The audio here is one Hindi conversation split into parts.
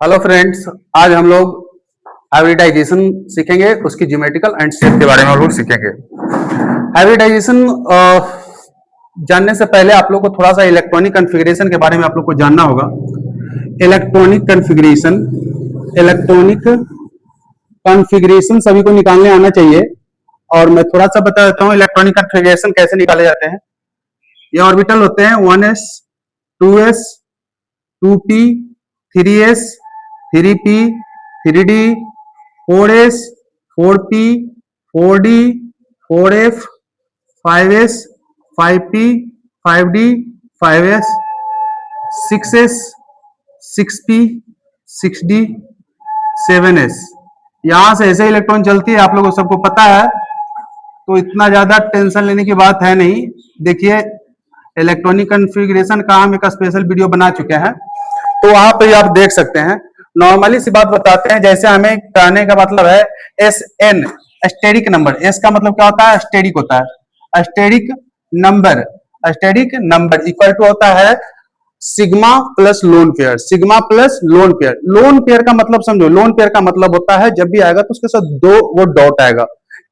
हेलो फ्रेंड्स, आज हम लोग हाइब्रिडाइजेशन सीखेंगे, उसकी ज्योमेट्रिकल एंड शेप के बारे में हम लोग सीखेंगे। हाइब्रिडाइजेशन जानने से पहले आप लोग को थोड़ा सा इलेक्ट्रॉनिक कॉन्फ़िगरेशन के बारे में आप लोग को जानना होगा। इलेक्ट्रॉनिक कॉन्फ़िगरेशन, इलेक्ट्रॉनिक कॉन्फ़िगरेशन सभी को निकालने आना चाहिए। और मैं थोड़ा सा बता देता हूँ इलेक्ट्रॉनिक कॉन्फ़िगरेशन कैसे निकाले जाते हैं। ये ऑर्बिटल होते हैं 1s, 2s, 2p, 3s, 3p, 3d, 4s, 4p, 4d, 4f, 5s, 5p, 5d, 5s, 6s, 6p, 6d, 7s। यहां से ऐसे इलेक्ट्रॉन चलती है, आप लोगों को सबको पता है, तो इतना ज्यादा टेंशन लेने की बात है नहीं। देखिए, इलेक्ट्रॉनिक कॉन्फ़िगरेशन का हम एक स्पेशल वीडियो बना चुके हैं, तो वहां पे आप देख सकते हैं। नॉर्मली सी बात बताते हैं, जैसे हमें कहने का मतलब है S N, steric number. S का मतलब क्या होता है? स्टेरिक होता है। Steric number, steric number equal to होता है sigma plus lone pair. Sigma plus lone pair. Lone pair का मतलब समझो, लोन पेयर का मतलब होता है जब भी आएगा तो उसके साथ दो वो डॉट आएगा।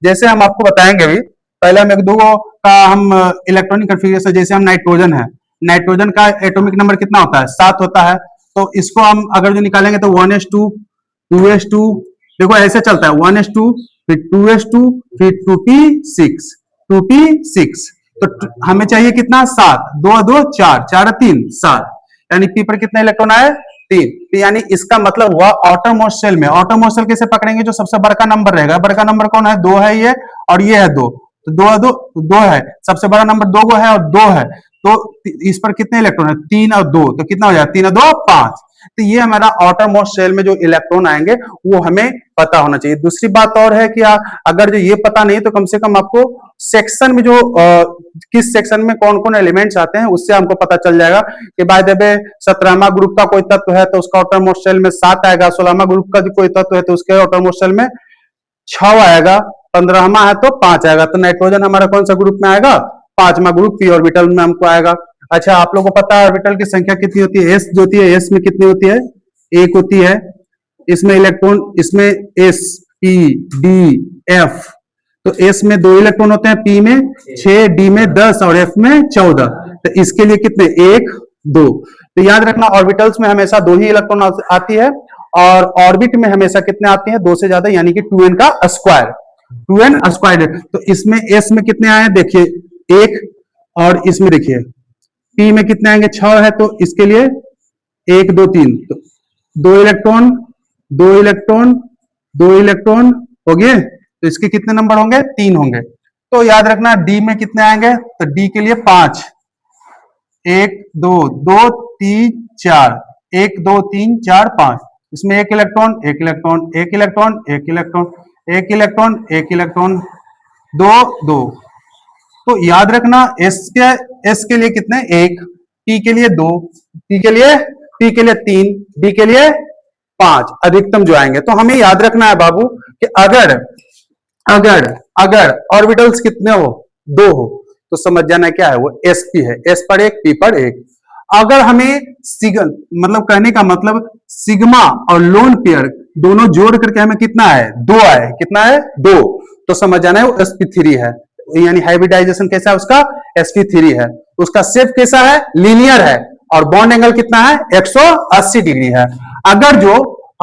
जैसे हम आपको बताएंगे अभी, पहले हम एक दो का हम इलेक्ट्रॉनिक कॉन्फ़िगरेशन, जैसे हम नाइट्रोजन है, नाइट्रोजन का एटॉमिक नंबर कितना होता है? 7 होता है। तो इसको हम अगर जो निकालेंगे तो 1s2, 2s2, देखो ऐसे चलता है 1s2, फिर 2s2, फिर 2p6, 2p6। तो हमें चाहिए कितना? 7, 2 2 4, 4 3 7, यानी p पर कितने इलेक्ट्रॉन आए? 3। तो यानी इसका मतलब हुआ ऑटोमोस्ट सेल में। ऑटोमोस्ट सेल कैसे पकड़ेंगे? जो सबसे बड़का नंबर रहेगा। बड़का नंबर कौन है? 2 है ये, और ये है 2। तो 2 2 2 है, सबसे बड़ा नंबर 2 को है और 2 है। तो इस पर कितने इलेक्ट्रॉन है? 3 और 2, तो कितना हो जाए? 3 और 2 5। तो ये हमारा आउटरमोस्ट शेल में जो इलेक्ट्रॉन आएंगे वो हमें पता होना चाहिए। दूसरी बात और है कि अगर जो ये पता नहीं तो कम से कम आपको सेक्शन में जो किस सेक्शन में कौन कौन एलिमेंट्स आते हैं उससे हमको पता चल जाएगा कि बाय द वे 17वां ग्रुप का कोई तत्व है तो उसका आउटरमोस्ट शेल में 7 आएगा। 16वां ग्रुप का कोई तत्व है तो उसके आउटरमोस्ट शेल में 6 आएगा। 15वां है तो 5 आएगा। तो नाइट्रोजन हमारा कौन सा ग्रुप में आएगा? 5वां ग्रुप पी ऑर्बिटल में हमको आएगा। अच्छा, आप लोगों को पता है ऑर्बिटल की संख्या कितनी होती है? एस जो होती है, एस में कितनी होती है? 1 होती है। इसमें इलेक्ट्रॉन, इसमें एस, पी, डी, एफ, तो एस में 2 इलेक्ट्रॉन होते हैं, पी में 6, डी में 10 और एफ में 14। तो इसके लिए कितने? 1 2। तो याद रखना ऑर्बिटल्स में हमेशा 2 ही इलेक्ट्रॉन आती है, और ऑर्बिट में हमेशा कितने आते हैं? 2 से ज्यादा, यानी कि 2n का स्क्वायर, 2n स्क्वायर। तो इसमें एस में कितने आए? देखिए 1, और इसमें देखिए पी में कितने आएंगे? 6 है, तो इसके लिए 1 2 3, तो 2 इलेक्ट्रॉन, 2 इलेक्ट्रॉन, 2 इलेक्ट्रॉन हो गए। तो इसके कितने नंबर होंगे? 3 होंगे। तो याद रखना डी में कितने आएंगे? तो डी के लिए 5, 1 2 2 3 4, 1 2 3 4 5। इसमें 1 electron, 1 electron, 1 electron, 1 electron, 1 electron, 1 electron, 2 2। तो याद रखना एस के लिए कितने? 1, पी के लिए 2, पी के लिए 3, डी के लिए 5 अधिकतम जो आएंगे। तो हमें याद रखना है बाबू कि अगर अगर अगर ऑर्बिटल्स कितने हो? 2 हो, तो समझ जाना क्या है? वो sp है। s पर 1, p पर 1। अगर हमें मतलब कहने का मतलब सिग्मा और लोन पेयर दोनों जोड़ करके हमें कितना है? 2 आए। कितना है? 2। तो समझ जाना है वो sp3 है। यानी हाइब्रिडाइजेशन कैसा है उसका? sp3 है। उसका शेप कैसा है? लीनियर है, और बॉन्ड एंगल कितना है? 180 डिग्री है। अगर जो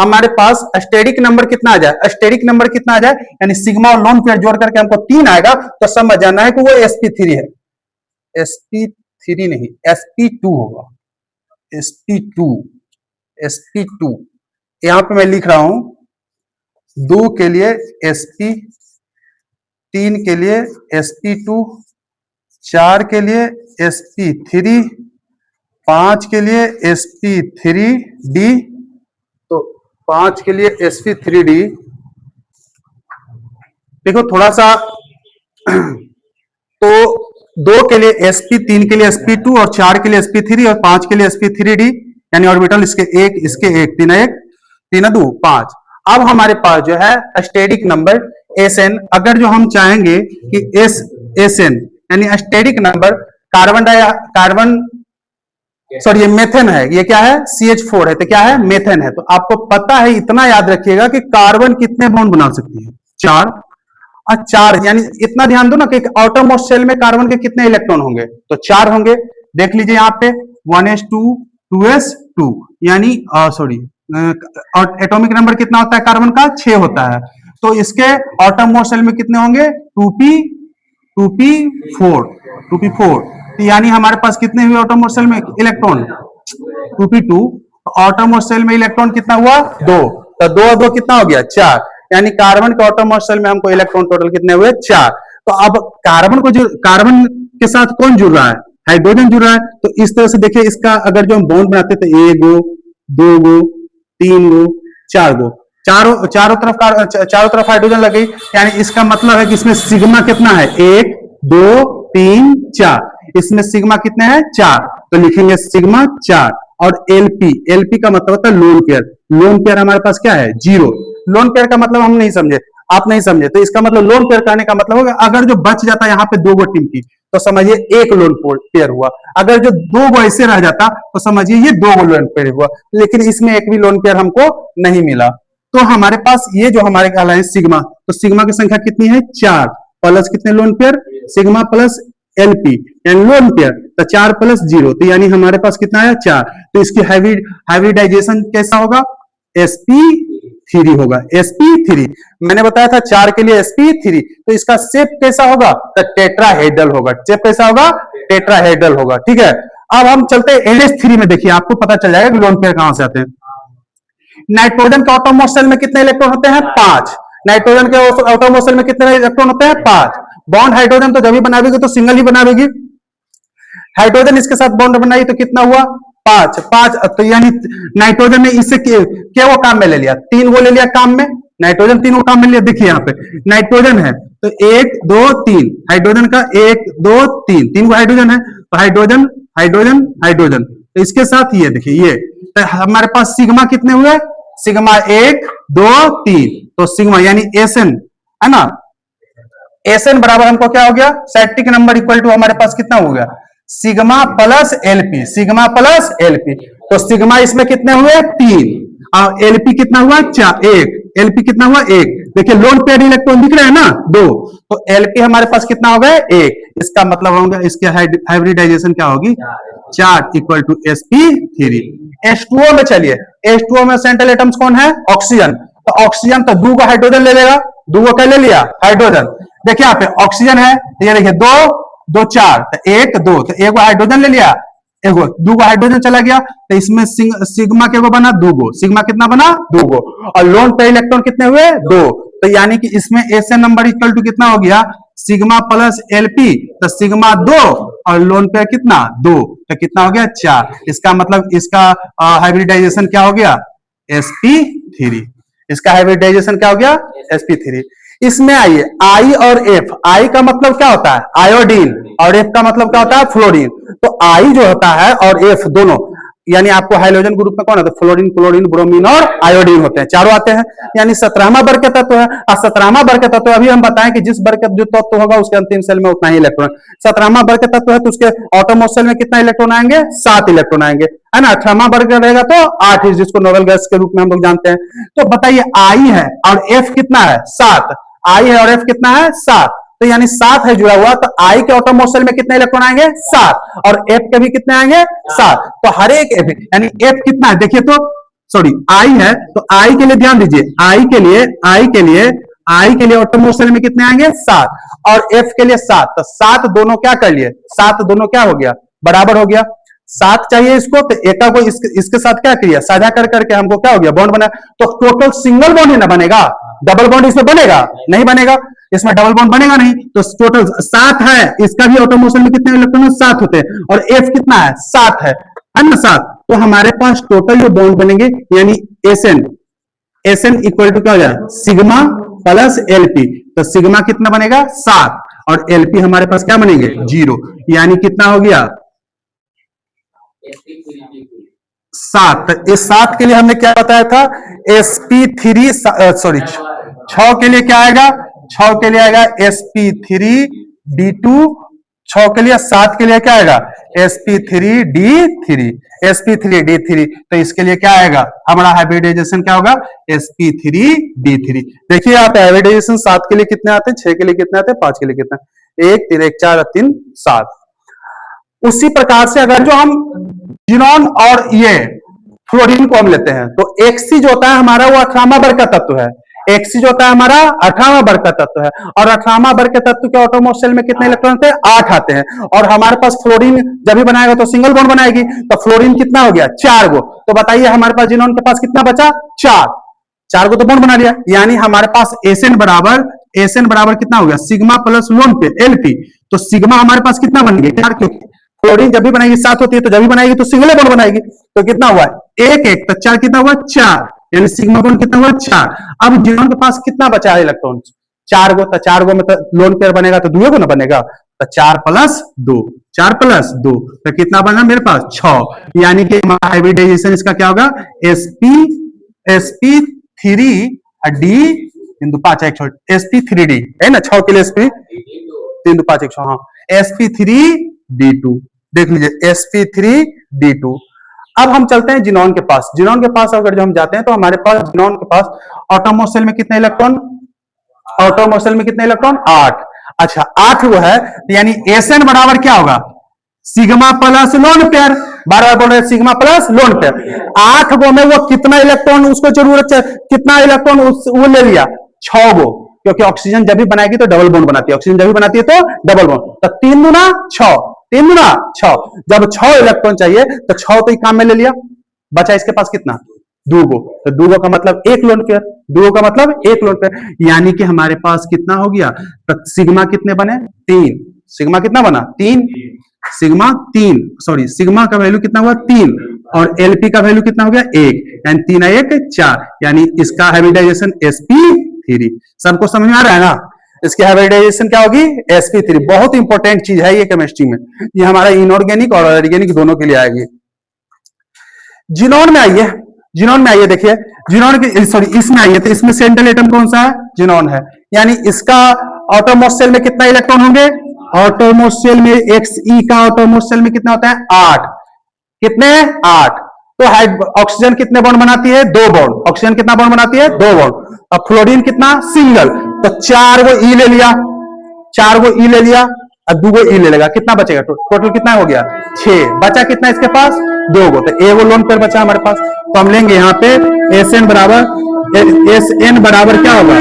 हमारे पास स्टेरिक नंबर कितना आ जाए? स्टेरिक नंबर कितना आ जाए, यानी सिग्मा और लोन पेयर जोड़ करके हमको 3 आएगा, तो समझ जाना है कि वो sp3 है। sp3 नहीं, sp2 होगा। sp2, sp2। यहां पे मैं लिख रहा हूं 2 के लिए sp, 3 के लिए sp2, 4 के लिए sp3, 5 के लिए sp3d, तो 5 के लिए sp3d। देखो थोड़ा सा तो 2 के लिए sp, 3 के लिए sp2 और 4 के लिए sp3 और 5 के लिए sp3d, यानी ऑर्बिटल इसके 1 इसके 1, 3 1 3 2 5। अब हमारे पास जो है स्टेरिक नंबर Sn। अगर जो हम चाहेंगे कि Sn यानी स्टेरिक नंबर कार्बन सॉरी ये मेथेन है, ये क्या है CH4 है, तो क्या है मेथेन है। तो आपको पता है, इतना याद रखिएगा कि कार्बन कितने बॉन्ड बना सकती है, 4। और 4 यानी इतना ध्यान दो ना कि आउटरमोस्ट शेल में कार्बन के कितने इलेक्ट्रॉन होंगे, तो 4 होंगे। देख लीजिए यहाँ पे 1s2 2s2 यानी सॉरी एटॉमिक नंबर कितना होता है कार्बन का, 6 होता है। तो इसके आउटरमोस्ट शेल में कितने होंगे 2p4 तो यानी हमारे पास कितने हुए आउटरमोस्ट शेल में इलेक्ट्रॉन 2p2। आउटरमोस्ट शेल में इलेक्ट्रॉन कितना हुआ 2, तो 2 कितना हो गया 4, यानी कार्बन के आउटरमोस्ट शेल में हमको इलेक्ट्रॉन टोटल कितने हुए 4। तो अब कार्बन के साथ कौन जुड़ रहा है, हाइड्रोजन जुड़ रहा है। तो इस तरह से देखिए, इसका अगर जो हम बॉन्ड बनाते तो 1 गो 2 गो 3 गो 4 गो, चारों तरफ हाइड्रोजन लग गई, यानी इसका मतलब है कि इसमें सिग्मा कितना है 1 2 3 4, इसमें सिग्मा कितने हैं 4, तो लिखेंगे सिग्मा 4। और एलपी का मतलब होता है लोन पेयर हमारे पास क्या है 0। लोन पेयर का मतलब हम नहीं समझे, आप नहीं समझे, तो इसका मतलब लोन पेयर करने का मतलब होगा अगर जो बच जाता है यहाँ पे 2 गो टीम की, तो समझिए 1 लोन पेयर हुआ। अगर जो 2 गो ऐसे रह जाता तो समझिए ये 2 गो लोन पेयर हुआ, लेकिन इसमें एक भी लोन पेयर हमको नहीं मिला। तो हमारे पास ये जो हमारे कहला है सिग्मा, तो सिग्मा की संख्या कितनी है 4 प्लस कितने loan pair, sigma plus LP यानी लोन पेयर, तो 4 प्लस 0, तो यानी हमारे पास कितना है 4। तो इसकी हाइब्रिडाइजेशन कैसा होगा sp3 होगा, sp3। मैंने बताया था 4 के लिए sp3, तो इसका शेप कैसा होगा, तो टेट्राहेड्रल होगा। शेप कैसा होगा, टेट्राहेड्रल होगा, ठीक है। अब हम चलते हैं NH3 में, देखिए आपको पता चल जाएगा कि लोन पेयर कहां से आते हैं। नाइट्रोजन के आटोमोस्ट शेल में कितने इलेक्ट्रॉन होते हैं 5, नाइट्रोजन के आटोमोस्ट शेल में कितने इलेक्ट्रॉन होते हैं 5। बॉन्ड हाइड्रोजन तो जब भी बनावेगी तो सिंगल ही बनावेगी, हाइड्रोजन इसके साथ बॉन्ड बनाई तो कितना हुआ 5 5, तो यानी नाइट्रोजन ने इससे क्या वो काम में ले लिया, 3 वो ले लिया काम में, नाइट्रोजन 3 वो काम में लिया। देखिए यहाँ पे नाइट्रोजन है तो 1 2 3, हाइड्रोजन का 1 2 3 वो हाइड्रोजन है, तो हाइड्रोजन हाइड्रोजन हाइड्रोजन, तो इसके साथ ये देखिए ये, तो हमारे पास सिग्मा कितने हुए, सिग्मा 1 2 3, तो सिग्मा यानी एसएन है ना, एसएन बराबर हमको क्या हो गया, साइक्लिक नंबर इक्वल टू हमारे पास कितना हो गया sigma plus LP, sigma plus LP. तो सिग्मा इसमें कितने हुए 3 और एलपी कितना हुआ 4 1, एलपी कितना हुआ 1। देखिए लोन पेयर इलेक्ट्रॉन दिख रहे हैं ना 2, तो एलपी हमारे पास कितना हो गया 1, इसका मतलब होगा इसकी हाइब्रिडाइजेशन क्या होगी 4 इक्वल टू sp3। H2O में चलिए, H2O में सेंट्रल एटम्स कौन है ऑक्सीजन, तो ऑक्सीजन तो 2 को हाइड्रोजन ले लेगा, 2 को क्या ले लिया हाइड्रोजन। देखिए यहाँ पे ऑक्सीजन है, ये देखिए 2 2 4, तो 1 2, तो 1 हाइड्रोजन ले लिया, 2 को हाइड्रोजन चला गया, तो इसमें सिग्मा के बना 2 गो, सिग्मा कितना बना 2 गो, और लोन पे इलेक्ट्रॉन कितने हुए 2, तो यानी कि इसमें एसएन नंबर इक्वल टू कितना हो गया सिग्मा प्लस एलपी, तो सिग्मा 2 और लोन पेयर कितना 2, तो कितना हो गया 4। इसका मतलब इसका हाइब्रिडाइजेशन क्या हो गया sp3, इसका हाइब्रिडाइजेशन क्या हो गया sp3। इसमें आइए आई और एफ, आई का मतलब क्या होता है आयोडीन और एफ का मतलब क्या होता है फ्लोरीन। तो आई जो होता है और एफ दोनों, यानी आपको हाइड्रोजन ग्रुप में कौन है, तो फ्लोरीन क्लोरीन ब्रोमीन और आयोडीन होते हैं, चारों आते हैं, यानी 17वां वर्ग का तत्व है। और 17वां वर्ग का तत्व अभी हम बताएं कि जिस वर्ग का जो तत्व होगा उसके अंतिम सेल में उतना ही इलेक्ट्रॉन, 17वां वर्ग का तत्व है तो उसके ऑटोमोस्ट सेल में कितना इलेक्ट्रॉन आएंगे 7 इलेक्ट्रॉन आएंगे, है ना। 18वां वर्ग का रहेगा तो 8, जिसको नोबेल गैस के रूप में हम लोग जानते हैं। तो बताइए आई है और एफ कितना है 7, आई है और एफ कितना है 7, तो यानी 7 है जुड़ा हुआ, तो आई के ऑटोमोस्ट सेल में कितने इलेक्ट्रॉन आएंगे 7 और एफ के भी कितने आएंगे 7, तो हर एक एफ यानी एफ कितना है देखिए, तो सॉरी आई है तो आई के लिए ध्यान दीजिए, आई के लिए ऑटोमोस्ट सेल में कितने आएंगे 7 और एफ के लिए 7, तो 7 दोनों क्या कर लिए 7 दोनों क्या हो गया बराबर हो गया, 7 चाहिए इसको, तो एका को इसके साथ क्या किया साझा कर करके हमको क्या हो गया बॉन्ड बना, तो टोटल सिंगल बॉन्ड ही ना बनेगा, डबल बॉन्ड इसमें बनेगा नहीं बनेगा, इसमें डबल बॉन्ड बनेगा नहीं, तो टोटल 7 है, इसका भी ऑटोमोस्ट सेल में कितने इलेक्ट्रॉन 7 होते हैं और एफ कितना है 7 है ना 7, तो हमारे पास टोटल जो बॉन्ड बनेंगे यानी एसएन इक्वल टू क्या हो जाए सिग्मा प्लस एलपी, तो सिग्मा कितना बनेगा 7 और एलपी हमारे पास क्या बनेंगे 0, यानी कितना हो गया 7। तो इस 7 के लिए हमने क्या बताया था sp3 सॉरी 6 के लिए क्या आएगा, 6 के लिए आएगा sp3 d2, 6 के लिए 7 के लिए क्या आएगा sp3d3 sp3d3। तो इसके लिए क्या आएगा हमारा हाइब्रिडाइजेशन क्या होगा sp3d3। देखिए आप हाइब्रिडाइजेशन 7 के लिए कितने आते हैं, 6 के लिए कितने आते हैं, 5 के लिए कितने, 1 3 1 4 3 7। उसी प्रकार से अगर जो हम जिनोन और ये फ्लोरीन को हम लेते हैं तो एक्सी जो होता है हमारा वो 18वां वर्ग का तत्व है। एक्सी जो होता है हमारा 18वां वर्ग का तत्व है और 18वां वर्ग के तत्व के ऑटोमोस्ट शेल में कितने इलेक्ट्रॉन आते हैं, 8 आते हैं। और हमारे पास फ्लोरीन जब भी बनाएगा तो सिंगल बॉन्ड बनाएगी, तो फ्लोरीन कितना हो गया 4 गो। तो बताइए हमारे पास जिनोन के पास कितना बचा, 4 गो तो बॉन्ड बना लिया, यानी हमारे पास एसएन बराबर कितना हो गया सिग्मा प्लस लोन पे एलपी। तो सिग्मा हमारे पास कितना बन गया 4, क्योंकि फ्लोरीन जब भी बनाएगी 7 होती है, तो जब भी बनाएगी तो सिंगल बॉन्ड बनाएगी। तो कितना हुआ 1 1 तो 4 कितना हुआ 4, यानी सिग्मा बॉन्ड कितना हुआ 4। अब जिनोन के पास कितना बचा है इलेक्ट्रॉन 4 गो, तो 4 गो में तो लोन पेयर बनेगा तो 2 गो ना बनेगा, तो 4 प्लस 2 तो कितना बना मेरे पास 6, यानी कि हाइब्रिडाइजेशन इसका क्या होगा sp3d है ना, 6 के लिए sp 3 2 5 100, हाँ sp3d2 देख लीजिए sp3d2। अब हम चलते हैं जिनोन के पास। जिनोन के पास अगर जो हम जाते हैं तो हमारे पास जिनोन के पास ऑटोमोस्ट शेल में कितने इलेक्ट्रॉन, ऑटोमोस्ट शेल में कितने इलेक्ट्रॉन 8। अच्छा 8 वो है, यानी एसएन बराबर क्या होगा सिग्मा प्लस लोन पेयर, बार बार बोल रहे सिग्मा प्लस लोन पेयर। 8 गो में वो कितना इलेक्ट्रॉन उसको जरूरत है, कितना इलेक्ट्रॉन वो ले लिया 6 गो, क्योंकि ऑक्सीजन जब भी बनाएगी तो डबल बॉन्ड बनाती है, ऑक्सीजन जब भी बनाती है तो डबल बॉन्ड, तो 3 दूना 6, 3 दूना 6, जब 6 इलेक्ट्रॉन चाहिए तो 6 तो काम में ले लिया, बचा इसके पास कितना 2 गो, तो 2 गो का मतलब 1 लोन पेयर, 2 गो का मतलब 1 लोन पेयर, यानी कि हमारे पास कितना हो गया, तो सिग्मा कितने बने 3, सिग्मा कितना बना 3, सिग्मा 3, सॉरी सिग्मा का वैल्यू कितना हुआ 3 और एलपी का वैल्यू कितना हो गया 1, यानी 3 1 4, यानी इसका हाइब्रिडाइजेशन sp3। सबको समझ में आ रहा है ना, इसकी हाइब्रिडाइजेशन क्या होगी sp3। बहुत इंपॉर्टेंट चीज है ये केमिस्ट्री में, ये हमारा इनऑर्गेनिक और ऑर्गेनिक दोनों के लिए आएगी। जिनोन में आइए, जिनोन में आइए, देखिए जिनोन के सॉरी इसमें आइए, तो इसमें सेंट्रल एटम कौन सा है जिनोन है, यानी इसका ऑटोमोस्ट शेल में कितना इलेक्ट्रॉन होंगे, ऑटोमोस्ट शेल में XE का ऑटोमोस्ट शेल में कितना होता है 8, कितने 8। तो ऑक्सीजन कितने बॉन्ड बनाती है 2 बॉन्ड, ऑक्सीजन कितना बॉन्ड बनाती है 2 बॉन्ड, और फ्लोरीन कितना सिंगल, तो 4 गो E ले लिया, 4 गो E ले लिया और 2 गो E ले लेगा, कितना बचेगा टोटल कितना हो गया 6, बचा कितना इसके पास 2 गो, तो एगो लोन पेयर बचा हमारे पास। तो हम लेंगे यहाँ पे SN बराबर क्या होगा,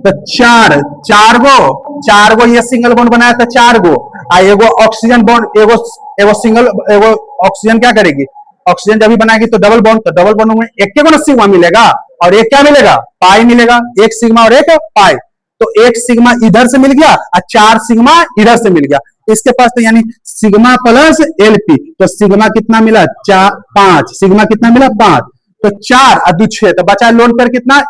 तो 4 गो ये सिंगल बॉन्ड बनाया था 4 गो, एगो ऑक्सीजन बॉन्ड एगो सिंगल एगो ऑक्सीजन क्या करेगी, ऑक्सीजन जब भी बनाएगी तो डबल बॉन्ड, तो डबल बॉन्ड में एक के सिग्मा मिलेगा और एक क्या मिलेगा पाई मिलेगा, एक सिग्मा और एक पाई, तो एक सिग्मा इधर से मिल गया और 4 सिग्मा इधर से मिल गया इसके पास, तो यानी सिग्मा प्लस एलपी, तो सिग्मा कितना मिला 5, सिग्मा कितना मिला 5, तो 4 और 2 6, तो बचा लोन पेयर कितना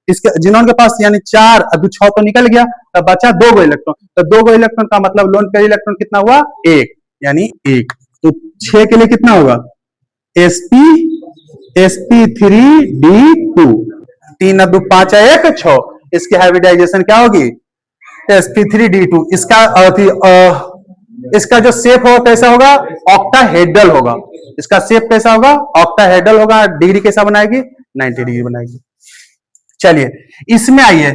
इसके जिनोन के पास, यानी 4 और 2 6 तो निकल गया, तो बचा 2 गो इलेक्ट्रॉन, तो 2 गो इलेक्ट्रॉन का मतलब लोन पेयर इलेक्ट्रॉन कितना हुआ 1, यानी 1। तो 6 के लिए कितना होगा sp3d2, 3 और 2 5 1 6, इसकी हाइब्रिडाइजेशन क्या होगी sp3d2। इसका जो शेप होगा कैसा होगा ऑक्टाहेड्रल होगा, इसका शेप कैसा होगा ऑक्टाहेड्रल होगा, डिग्री कैसा बनाएगी 90 डिग्री बनाएगी। चलिए इसमें आइए,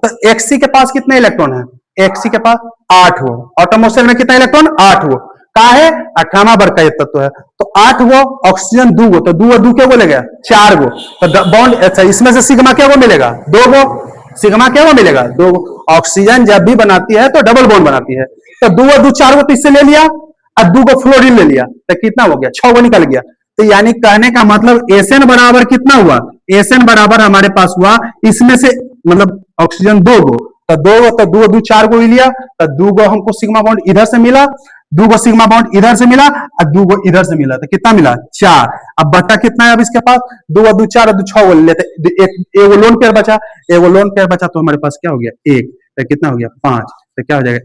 तो XC के पास कितने इलेक्ट्रॉन है, XC के पास 8 हो, ऑटोमोस्ट शेल में कितना इलेक्ट्रॉन 8 हो, कहा है 18वां वर्ग का ये तत्व है, तो 8 गो ऑक्सीजन 2 गो, तो 2 और 2 क्या बोलेगा 4 गो, तो बॉन्ड अच्छा इसमें से सिग्मा क्या को मिलेगा 2 गो, सिग्मा क्या को मिलेगा 2 गो। ऑक्सीजन जब भी बनाती है तो डबल बॉन्ड बनाती है, तो 2 और 2 4 गो तो इससे ले लिया और 2 गो फ्लोरीन ले लिया, तो कितना हो गया 6 गो निकल गया। तो यानी कहने का मतलब एसएन बराबर कितना हुआ, एसएन बराबर हमारे पास हुआ इसमें से मतलब ऑक्सीजन 2 गो, तो 2 गो तो 2 2 4 गो लिया, तो 2 गो हमको सिग्मा बॉन्ड इधर से मिला, 2 गो सिग्मा बॉन्ड इधर से मिला और 2 गो इधर से मिला, तो कितना मिला 4। अब बचा कितना है अब इसके पास 2 और 2 4 और 2 6 गो लेते, एक लोन पेयर बचा, एगो लोन पेयर बचा, तो हमारे पास क्या हो गया 1, तो कितना हो गया 5, तो क्या हो जाएगा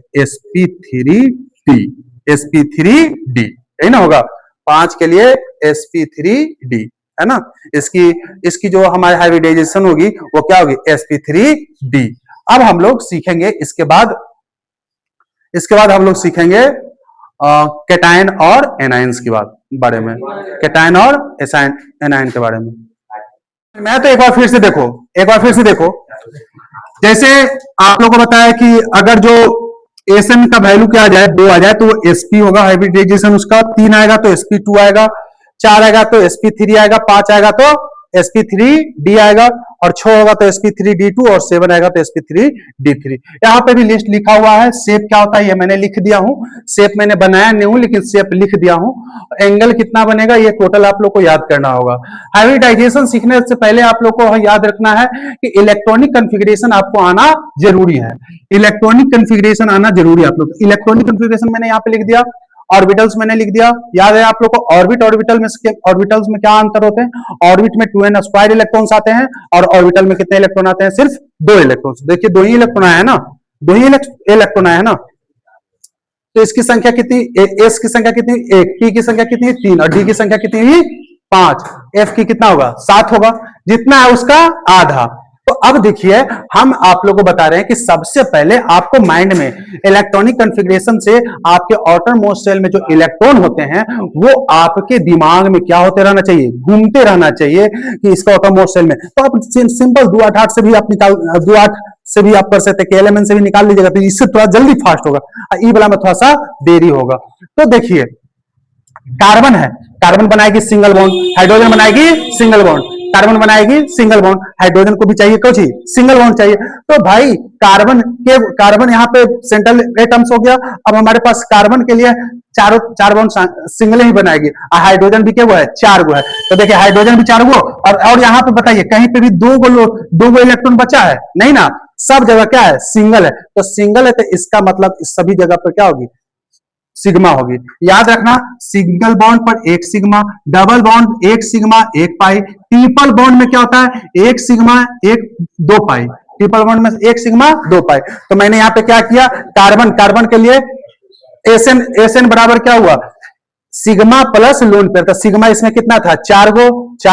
sp3d यही ना होगा 5 के लिए sp3d है ना। इसकी जो हमारी हाइब्रिडाइजेशन होगी वो क्या होगी sp3d। अब हम लोग सीखेंगे इसके बाद हम लोग सीखेंगे कैटायन और एनायंस की बारे में, कैटायन और एनायन के बारे में। मैं तो एक बार फिर से देखो, जैसे आप लोगों को बताया कि अगर जो एसएन का वैल्यू क्या आ जाए, 2 आ जाए, तो वो एसपी होगा हाइब्रिडाइजेशन उसका, 3 आएगा तो sp2 आएगा, 4 आएगा तो sp3 आएगा, 5 आएगा तो sp3d आएगा, और 6 होगा तो sp3d2, और 7 आएगा तो sp3d3। यहाँ पे भी लिस्ट लिखा हुआ है। शेप क्या होता है ये मैंने लिख दिया हूँ, शेप मैंने बनाया नहीं हूँ लेकिन शेप लिख दिया हूँ। एंगल कितना बनेगा ये टोटल आप लोग को याद करना होगा। हाइब्रिडाइजेशन सीखने से पहले आप लोग को याद रखना है कि इलेक्ट्रॉनिक कॉन्फ़िगरेशन आपको आना जरूरी है। इलेक्ट्रॉनिक कॉन्फ़िगरेशन आना जरूरी है आप लोग। इलेक्ट्रॉनिक कॉन्फ़िगरेशन मैंने यहाँ पे लिख दिया, ऑर्बिटल्स मैंने लिख दिया। याद है आप लोग को ऑर्बिटल्स में क्या अंतर होते हैं? ऑर्बिट में 2n स्क्वायर इलेक्ट्रॉन्स आते हैं और ऑर्बिटल में कितने इलेक्ट्रॉन आते हैं? सिर्फ 2 इलेक्ट्रॉन्स। देखिए 2 ही इलेक्ट्रॉन आया है ना, 2 ही इलेक्ट्रॉन आया है ना। तो इसकी संख्या कितनी? एस की संख्या कितनी? 1, टी की संख्या कितनी? 3, और डी की संख्या कितनी? 5। एफ की कितना होगा? 7 होगा। जितना है उसका आधा। तो अब देखिए हम आप लोगों को बता रहे हैं कि सबसे पहले आपको माइंड में इलेक्ट्रॉनिक कॉन्फ़िगरेशन से आपके आउटर मोस्ट शेल में जो इलेक्ट्रॉन होते हैं वो आपके दिमाग में क्या होते रहना चाहिए? घूमते रहना चाहिए कि इसका आउटर मोस्ट शेल में। तो आप सिंपल 2-8 से भी आप निकाल, 2-8 से भी आप कर सकते हैं, KLMN से भी निकाल लीजिएगा, तो इससे थोड़ा जल्दी फास्ट होगा, ई वाला में थोड़ा सा देरी होगा। तो देखिए कार्बन है, कार्बन बनाएगी सिंगल बॉन्ड, हाइड्रोजन बनाएगी सिंगल बॉन्ड, कार्बन बनाएगी सिंगल बॉन्ड, हाइड्रोजन को भी चाहिए क्या चाहिए? सिंगल बॉन्ड चाहिए। तो भाई कार्बन यहाँ पे सेंट्रल एटम्स हो गया। अब हमारे पास कार्बन के लिए चार बॉन्ड सिंगल ही बनाएगी, और हाइड्रोजन भी क्या वो है? 4 गो है। तो देखिए हाइड्रोजन भी 4 गो, और यहाँ पे बताइए कहीं पे भी 2 गो इलेक्ट्रॉन बचा है? नहीं ना, सब जगह क्या है? सिंगल है। तो सिंगल है तो इसका मतलब इस सभी जगह पर क्या होगी? सिग्मा होगी। याद रखना सिंगल बॉन्ड पर 1 सिग्मा, डबल बॉन्ड 1 सिग्मा 1 पाई, ट्रिपल बॉन्ड में क्या होता है? 1 सिग्मा 1 2 पाई, ट्रिपल बॉन्ड में 1 सिग्मा 2 पाई। तो मैंने यहाँ पे क्या किया? कार्बन के लिए एसएन बराबर क्या हुआ? Sigma plus lone pair. तो सिग्मा इसमें कितना था? 4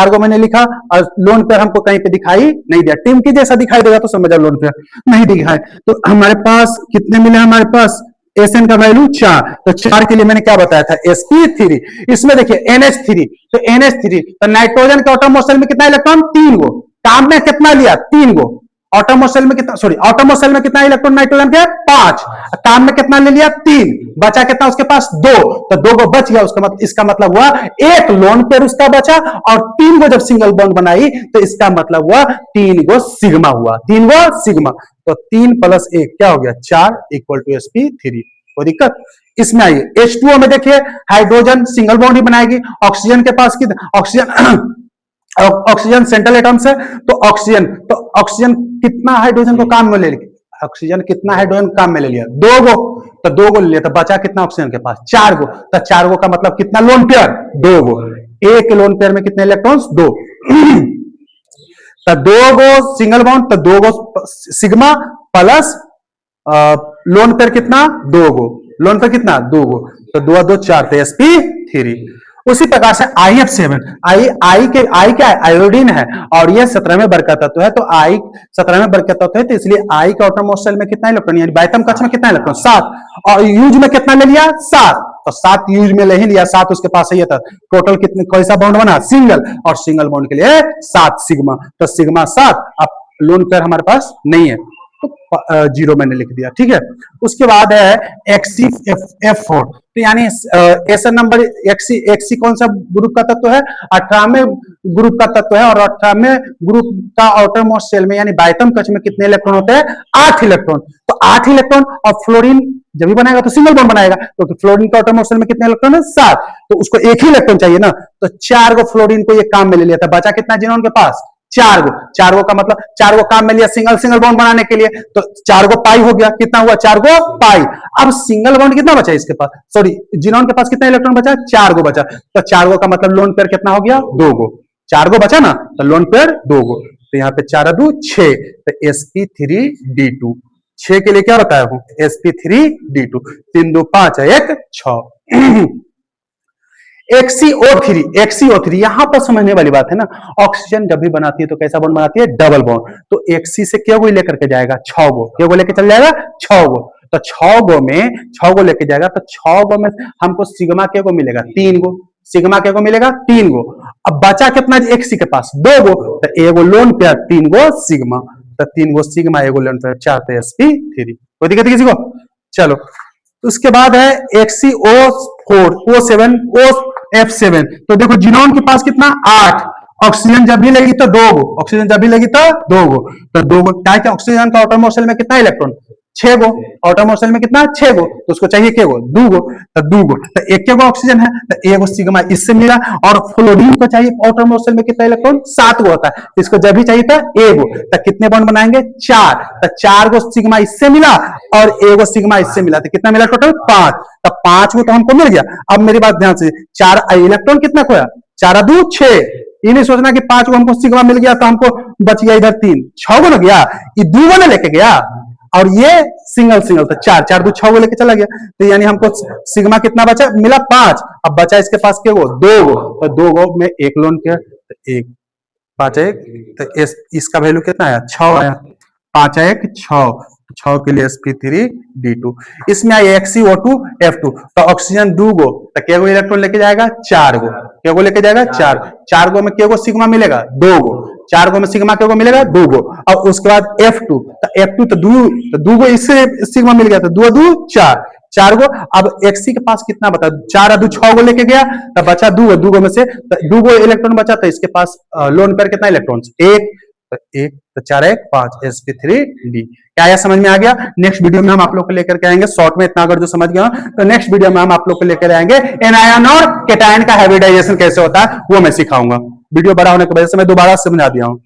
गो मैंने लिखा, और लोन पेयर हमको कहीं पे दिखाई नहीं दिया। टीम की जैसा दिखाई देगा तो समझ लोन पेयर नहीं दिखाए। तो हमारे पास कितने मिले? हमारे पास एसएन का वैल्यू 4। तो 4 के लिए मैंने क्या बताया था? sp3। इसमें देखिए NH3, तो NH3 तो नाइट्रोजन के आउटर मोस्ट शेल में कितना इलेक्ट्रॉन? 3 गो। काम में कितना लिया? 3 गो। आउटर मोस्ट शेल में कितना, सॉरी आउटर मोस्ट शेल में कितना इलेक्ट्रॉन नाइट्रोजन के? 5। काम में कितना ले लिया? 3। बचा कितना उसके पास? 2। तो 2 गो बच गया, उसका मतलब, इसका मतलब हुआ 1 लोन पेयर उसका बचा, और 3 गो जब सिंगल बॉन्ड बनाई तो इसका मतलब हुआ 3 गो सिग्मा हुआ, 3 गो सिग्मा। तो 3 + 1 क्या हो गया? 4 = sp3। कोई दिक्कत? इसमें आइए H2O में देखिए हाइड्रोजन सिंगल बॉन्ड ही बनाएगी। ऑक्सीजन के पास ऑक्सीजन सेंट्रल एटम्स है, तो ऑक्सीजन कितना हाइड्रोजन को काम में ले लिया? ऑक्सीजन कितना हाइड्रोजन काम में ले लिया? 2 गो। तो 2 गो ले लिया, तो बचा कितना ऑक्सीजन के पास? 4 गो। तो 4 गो का मतलब कितना लोन पेयर? 2 गो। एक लोन पेयर में कितने इलेक्ट्रॉन्स? 2। तो 2 गो सिंगल बॉन्ड, तो 2 गो सिग्मा प्लस लोन पेयर कितना? 2 गो। लोन पेयर कितना? 2 गो। तो 2 2 4 थे sp3। उसी प्रकार से IF7, आई क्या है? आयोडीन है, और ये 17वें वर्ग का तत्व है। तो आई 17वें वर्ग का तत्व है, तो इसलिए आई के आउटर मोस्ट शेल में कितना इलेक्ट्रॉन, यानी बाह्यतम कक्ष में कितना इलेक्ट्रॉन? 7। और यूज में कितना ले लिया? 7। तो 7 यूज में ले ही लिया, 7 उसके पास ही था। टोटल कितने, कैसा बॉन्ड बना? सिंगल। और सिंगल बॉन्ड के लिए 7 सिग्मा। तो सिग्मा 7। अब लोन पेयर हमारे पास नहीं है, तो 0 मैंने लिख दिया। ठीक है। उसके बाद है XCF4। तो यानी ऐसा नंबर XC कौन सा ग्रुप का तत्व है? 18वें ग्रुप का तत्व है, और 18वें ग्रुप का आउटर मोस्ट शेल में यानी बाह्यतम कक्ष में कितने इलेक्ट्रॉन होते हैं? 8 इलेक्ट्रॉन। तो 8 इलेक्ट्रॉन, और फ्लोरीन जब भी बनाएगा तो सिंगल बॉन्ड बनाएगा, क्योंकि फ्लोरीन का आउटर मोस्ट शेल में कितने इलेक्ट्रॉन है? 7। तो उसको एक ही इलेक्ट्रॉन चाहिए ना, तो 4 गो फ्लोरीन को ये काम में ले लिया था। बचा कितना जिनोन के पास? 4 गो। 4 गो का मतलब 4 गो काम में लिया सिंगल बॉन्ड बनाने के लिए, तो 4 गो पाई हो गया। कितना हुआ? 4 गो पाई। अब सिंगल बॉन्ड कितना बचा इसके पास? सॉरी, जिनोन के पास कितना इलेक्ट्रॉन बचा? 4 गो बचा। तो 4 गो का मतलब लोन पेयर कितना हो गया? 2 गो। 4 गो बचा ना, तो लोन पेयर 2 गो। तो यहाँ पे 4 2 6, तो sp3d2। 6 के लिए क्या बताया हूं? sp3d2। 3 2 5 1 6। XCO3 यहां पर समझने वाली बात है ना। ऑक्सीजन जब भी बनाती है तो कैसा बॉन्ड बनाती है? Double bond. तो XC से क्या गो लेकर के जाएगा? 6 गो। क्या गो लेकर चल जाएगा? 6 गो। तो 6 गो लेके जाएगा तो 6 गो में हमको सिग्मा के को मिलेगा 3 गो, सिग्मा के को मिलेगा 3 गो। अब बचा कितना एक्सी के पास 2 गो, तो एगो लोन पेयर 3 गो सिग्मा, तो 3 गो सिग्मा एगो लोन पेयर 4 तो sp3। कोई दिक्कत है किसी को? चलो उसके बाद है XCO4 O7 OF7। तो देखो जिनोन के पास कितना 8, ऑक्सीजन जब भी लगी तो 2 गो, ऑक्सीजन जब भी लगी तो 2 गो, तो 2 गो क्या है, ऑक्सीजन का ऑटोमोसेल में कितना इलेक्ट्रॉन 6 गो, ऑटोमोसेल में कितना 6 गो, तो उसको चाहिए के गो 2 गो, तो 2 गो, तो एक गो ऑक्सीजन है तो एगो सिग्मा इससे मिला, और फ्लोरीन को चाहिए ऑटोमोसेल में कितना इलेक्ट्रॉन 7 गो होता है, इसको जब भी चाहिए था एगो, तो कितने बॉन्ड बनाएंगे 4, तो 4 गो सिग्मा इससे मिला और एगो सिग्मा इससे मिला, तो कितना मिला टोटल 5, तो 5 गो तो हमको मिल गया। अब मेरी बात ध्यान से, 4 इलेक्ट्रॉन कितना खोया 4 2 6, ये नहीं सोचना कि 5 गो हमको सिग्मा मिल गया तो हमको बच गया इधर 3, 6 गो ना गया, ये 2 गो ना लेके गया, और ये सिंगल सिंगल तो 4 4 2 6 गो लेके चला गया, तो यानी हमको सिग्मा कितना बचा मिला 5, अब बचा इसके पास के गो 2 गो, तो 2 गो में एक लोन के तो 1 5 1, तो इसका वैल्यू कितना आया 6 आया, 5 1 6, 6 के लिए sp3d2। इसमें आया XCO2 F2, तो ऑक्सीजन 2 गो, तो के गो इलेक्ट्रॉन लेके जाएगा 4 गो, के गो लेके जाएगा 4 गो में के गो सिग्मा मिलेगा 2 गो, 4 गो में सिग्मा के गो मिलेगा 2 गो, और उसके बाद F2, तो F2 तो 2 गो इससे सिग्मा मिल गया, तो 2 2 4 गो। अब XC के पास कितना बता 4 2 6 गो लेके गया, तो बचा 2 गो में से 2 गो इलेक्ट्रॉन बचा, तो इसके पास लोन पर कितना इलेक्ट्रॉन 1, तो 1 तो 4 1 5 sp3d। क्या यह समझ में आ गया? नेक्स्ट वीडियो में हम आप लोग को लेकर के आएंगे, शॉर्ट में इतना अगर जो समझ गया तो नेक्स्ट वीडियो में हम आप लोग को लेकर आएंगे एनायन और कैटायन का हाइब्रिडाइजेशन कैसे होता है वो मैं सिखाऊंगा। वीडियो बड़ा होने की वजह से मैं दोबारा समझा दिया हूं।